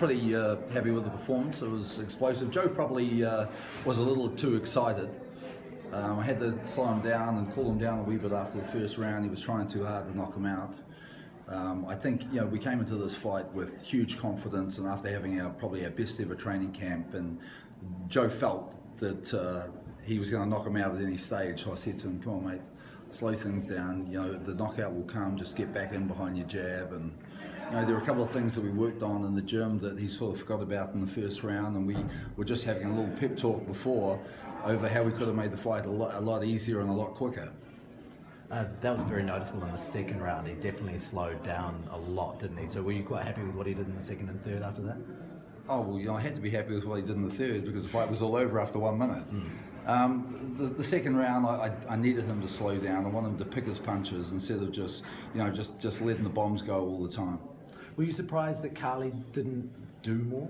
pretty happy with the performance. It was explosive. Joe probably was a little too excited. I had to slow him down and cool him down a wee bit after the first round. He was trying too hard to knock him out. I think we came into this fight with huge confidence, and after having probably our best ever training camp, and Joe felt that he was going to knock him out at any stage. So I said to him, "Come on, mate, slow things down. The knockout will come. Just get back in behind your jab." And there were a couple of things that we worked on in the gym that he sort of forgot about in the first round, and we were just having a little pep talk before over how we could have made the fight a lot easier and a lot quicker. That was very noticeable in the second round. He definitely slowed down a lot, didn't he? So were you quite happy with what he did in the second and third after that? Oh, well, I had to be happy with what he did in the third because the fight was all over after 1 minute. The second round, I needed him to slow down. I wanted him to pick his punches instead of just letting the bombs go all the time. Were you surprised that Kali didn't do more?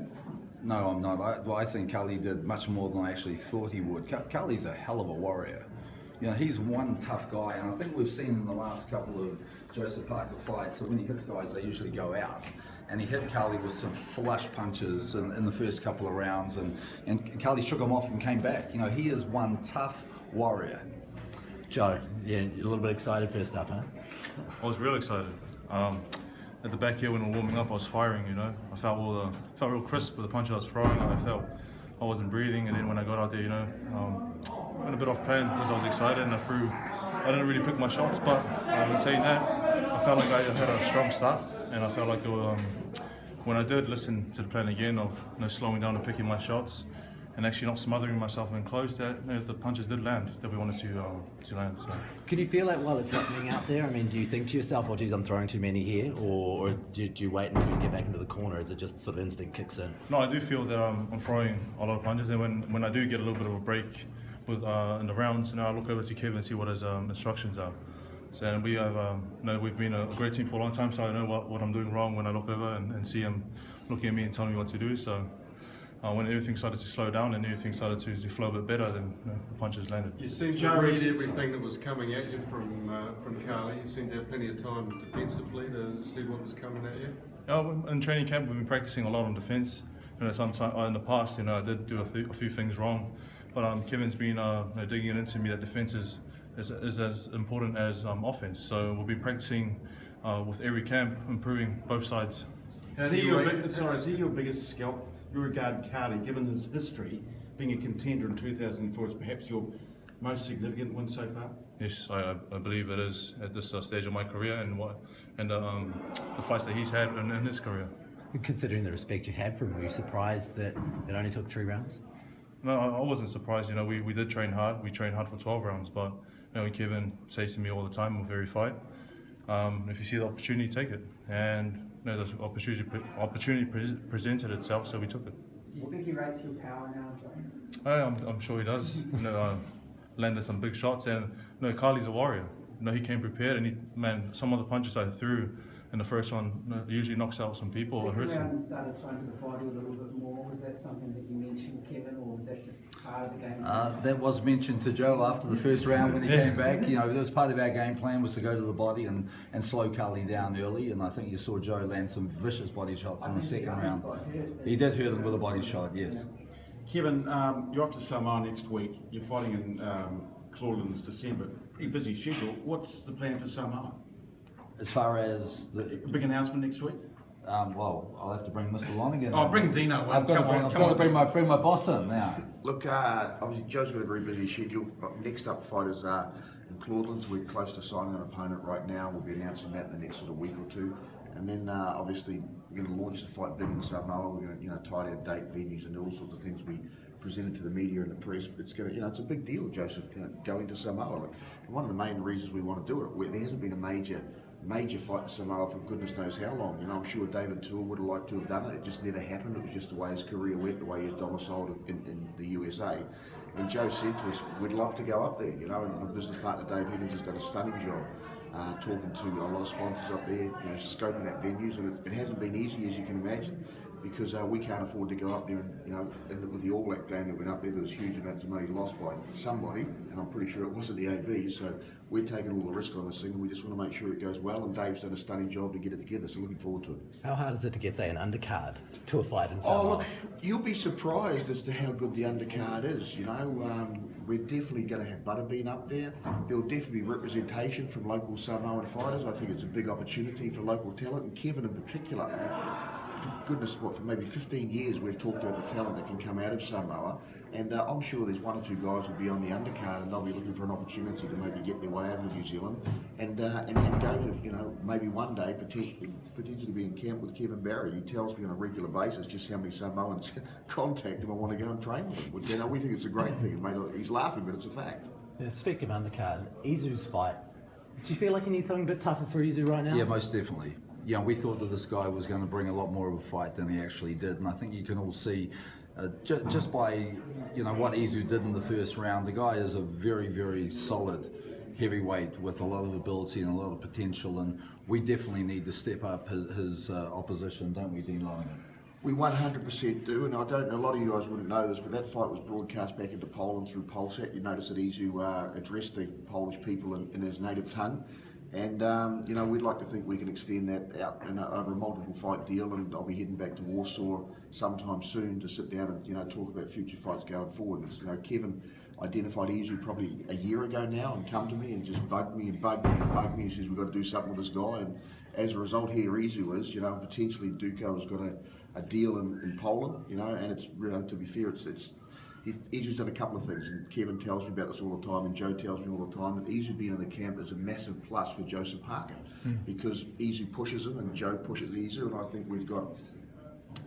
No, I'm not. I think Kali did much more than I actually thought he would. Kali's a hell of a warrior. He's one tough guy, and I think we've seen in the last couple of Joseph Parker fights that when he hits guys, they usually go out. And he hit Kali with some flush punches in the first couple of rounds, and Kali shook him off and came back. He is one tough warrior. Joe, yeah, you're a little bit excited first up, huh? I was real excited. At the back here when we were warming up, I was firing. I felt real crisp with the punch I was throwing. I felt I wasn't breathing, and then when I got out there, went a bit off plan because I was excited and I didn't really pick my shots. But in saying that, I felt like I had a strong start, and I felt like when I did listen to the plan again of slowing down and picking my shots, and actually not smothering myself in close, that the punches did land that we wanted to land. So. Can you feel that while it's happening out there? I mean, do you think to yourself, "Oh, geez, I'm throwing too many here," or do you wait until you get back into the corner? Is it just sort of instinct kicks in? No, I do feel that I'm throwing a lot of punches, and when I do get a little bit of a break with in the rounds, I look over to Kevin and see what his instructions are. So, and we have, we've been a great team for a long time, so I know what I'm doing wrong when I look over and see him looking at me and telling me what to do. So. When everything started to slow down and everything started to flow a bit better, then the punches landed. You seemed to read everything that was coming at you from Kali. You seemed to have plenty of time defensively to see what was coming at you. In training camp, we've been practicing a lot on defence. Sometimes in the past, I did do a few things wrong, but Kevin's been digging it into me that defence is as important as offence. So we've been practicing with every camp, improving both sides. Is he your biggest scalp? You regard Kali, given his history, being a contender in 2004, as perhaps your most significant win so far? Yes, I believe it is at this stage of my career and the fights that he's had in his career. Considering the respect you have for him, were you surprised that it only took 3 rounds? No, I wasn't surprised. We did train hard. We trained hard for 12 rounds, but Kevin says to me all the time with every fight, if you see the opportunity, take it. And the opportunity presented itself, so we took it. Do you think he rates your power now, Joe? I'm sure he does. Landed some big shots, and Kali's a warrior. He came prepared, and some of the punches I threw in the first one usually knocks out some people or hurts them. Second round started throwing to the body a little bit more. Was that something that you mentioned, Kevin, or was that just part of the game? That was mentioned to Joe after the first round when he came back. That was part of our game plan, was to go to the body and slow Kali down early, and I think you saw Joe land some vicious body shots in the second round. He did hurt him with a body shot, yes. Kevin, you're off to Samoa next week. You're fighting in Clawlands December. Pretty busy schedule. What's the plan for Samoa? As far as the big announcement next week? Well, I'll have to bring Mr. Lonigan. Oh, bring Dino. I've got to bring my boss in now. Look, obviously Joe's got a very busy schedule. Next up fighters in Clawlands. We're close to signing an opponent right now. We'll be announcing that in the next sort of week or two. And then obviously we're going to launch the fight big in Samoa. We're going to tie down date, venues, and all sorts of things we presented to the media and the press. But it's going to, it's a big deal, Joseph, going to Samoa. One of the main reasons we want to do it, there hasn't been a major fight in Samoa for goodness knows how long. I'm sure David Toole would have liked to have done it. It just never happened. It was just the way his career went, the way he was domiciled in the USA. And Joe said to us, we'd love to go up there. And my business partner Dave Higgins has done a stunning job talking to a lot of sponsors up there, scoping out venues, and it hasn't been easy, as you can imagine. because we can't afford to go up there and, and with the All Black game that went up there was huge amounts of money lost by somebody, and I'm pretty sure it wasn't the AB, so we're taking all the risk on this thing, and we just want to make sure it goes well, and Dave's done a stunning job to get it together, so looking forward to it. How hard is it to get, say, an undercard to a fight in Oh, Samoa? look, you'll be surprised as to how good the undercard is, we're definitely going to have Butterbean up there. There'll definitely be representation from local Samoan fighters. I think it's a big opportunity for local talent, and Kevin in particular. For goodness, for maybe 15 years we've talked about the talent that can come out of Samoa, and I'm sure there's one or two guys will be on the undercard and they'll be looking for an opportunity to maybe get their way out of New Zealand and go to, maybe one day potentially be in camp with Kevin Barry. He tells me on a regular basis just how many Samoans contact him and want to go and train with him. Which, we think it's a great thing. He's laughing, but it's a fact. Speaking of undercard, Izu's fight, do you feel like you need something a bit tougher for Izu right now? Yeah, most definitely. We thought that this guy was going to bring a lot more of a fight than he actually did, and I think you can all see just by what Izu did in the first round. The guy is a very, very solid heavyweight with a lot of ability and a lot of potential, and we definitely need to step up his opposition, don't we, Dean Lonergan? We 100% do, and I don't know, a lot of you guys wouldn't know this, but that fight was broadcast back into Poland through Polsat. You notice that Izu addressed the Polish people in his native tongue. And, we'd like to think we can extend that out over a multiple fight deal, and I'll be heading back to Warsaw sometime soon to sit down and, talk about future fights going forward. Kevin identified Izu probably a year ago now and come to me and just bugged me. He says, we've got to do something with this guy. And as a result, here Izu is, potentially Duco has got a deal in Poland, and it's, to be fair, Izu's done a couple of things, and Kevin tells me about this all the time, and Joe tells me all the time, that Izu being in the camp is a massive plus for Joseph Parker, because Izu pushes him and Joe pushes Izu, and I think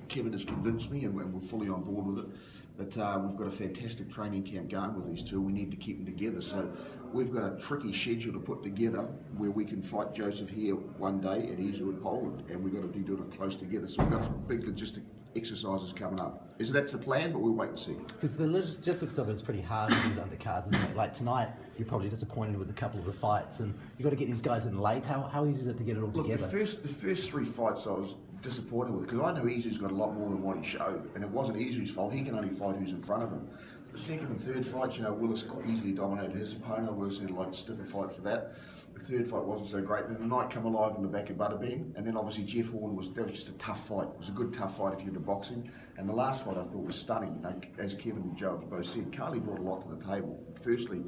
Kevin has convinced me, and we're fully on board with it, that we've got a fantastic training camp going with these two. We need to keep them together, so we've got a tricky schedule to put together where we can fight Joseph here one day and Izu in Poland, and we've got to be doing it close together, so we've got some big logistic exercises coming up. That's the plan, but we'll wait and see. Because the logistics of it is pretty hard with these undercards, isn't it? Like tonight, you're probably disappointed with a couple of the fights, and you've got to get these guys in late. How easy is it to get it all together? The first three fights I was disappointed with, because I know Izu's got a lot more than what he showed, and it wasn't Izu's fault. He can only fight who's in front of him. The second and third fights, Willis quite easily dominated his opponent. Willis had a stiffer fight for that. The third fight wasn't so great. Then the night come alive in the back of Butterbean, and then obviously Jeff Horn was just a tough fight. It was a good tough fight if you're into boxing. And the last fight I thought was stunning. As Kevin and Joe have both said, Kali brought a lot to the table. Firstly,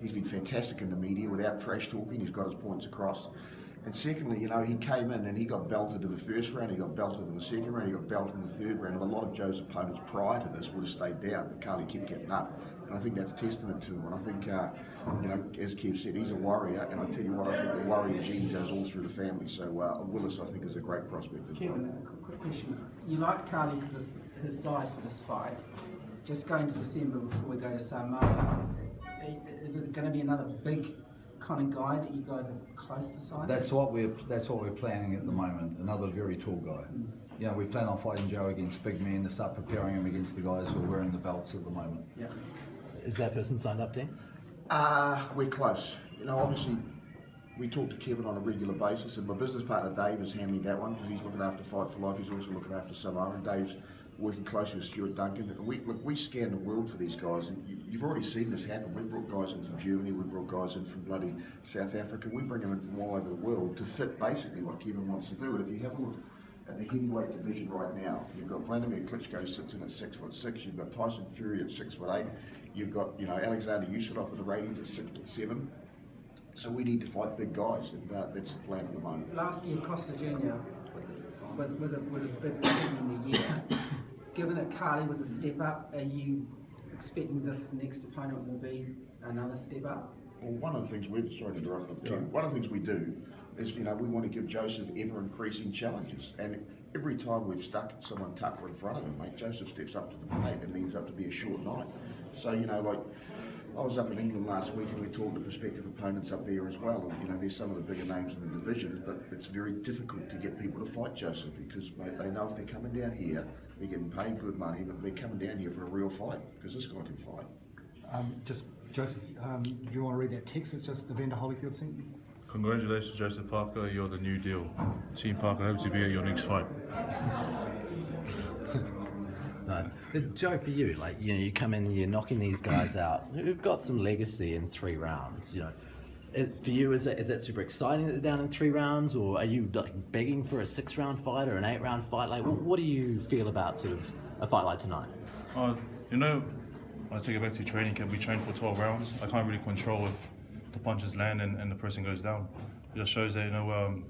he's been fantastic in the media without trash talking. He's got his points across. And secondly, he came in and he got belted in the first round, he got belted in the second round, he got belted in the third round. And a lot of Joe's opponents prior to this would have stayed down, but Kali kept getting up. And I think that's testament to him. And I think, as Kev said, he's a warrior. And I tell you what, I think the warrior gene goes all through the family. So Willis, I think, is a great prospect as well. Kevin, a quick question. You like Kali because of his size for this fight. Just going to December before we go to Samoa, is it going to be another big kind of guy that you guys are close to signing? That's what we're planning at the moment. Another very tall guy. We plan on fighting Joe against big men to start preparing him against the guys who are wearing the belts at the moment. Yeah. Is that person signed up, Dan? We're close. Obviously, we talk to Kevin on a regular basis, and my business partner Dave is handling that one because he's looking after Fight for Life. He's also looking after Samoa, and Dave's working closely with Stuart Duncan. And we scan the world for these guys, and you've already seen this happen. We brought guys in from Germany, we brought guys in from bloody South Africa. We bring them in from all over the world to fit basically what Kevin wants to do. And if you have a look at the heavyweight division right now, you've got Vladimir Klitschko sits in at 6'6", you've got Tyson Fury at 6'8", you've got Alexander Usyk at the ratings at 6'7". So we need to fight big guys, and that's the plan at the moment. Last year, Costa Jr. was a big win in the year. Given that Kali was a step up, are you expecting this next opponent will be another step up? Well, one of the things one of the things we do is, we want to give Joseph ever increasing challenges, and every time we've stuck someone tougher in front of him, mate, Joseph steps up to the plate and ends up to be a short night. So, I was up in England last week and we talked to prospective opponents up there as well, and there's some of the bigger names in the divisions, but it's very difficult to get people to fight Joseph because, mate, they know if they're coming down here, they're getting paid good money, but they're coming down here for a real fight because this guy can fight. Joseph, do you want to read that text that just Evander Holyfield sent you? Congratulations, Joseph Parker. You're the new deal. Team Parker, hope to be at your next fight. Nice. Joe, for you, like, you know, you come in and you're knocking these guys out who've got some legacy in 3 rounds. You know, for you, is that super exciting that they're down in 3 rounds, or are you like begging for a 6-round fight or an 8-round fight? Like, what do you feel about sort of a fight like tonight? You know, when I take it back to training camp, we train for 12 rounds. I can't really control if the punches land and the person goes down. It just shows that, you know,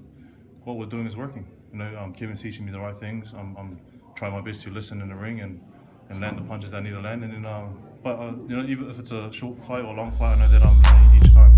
what we're doing is working. You know, Kevin's teaching me the right things. I'm trying my best to listen in the ring and land the punches that I need to land. And then, you know, even if it's a short fight or a long fight, I know that I'm winning each time.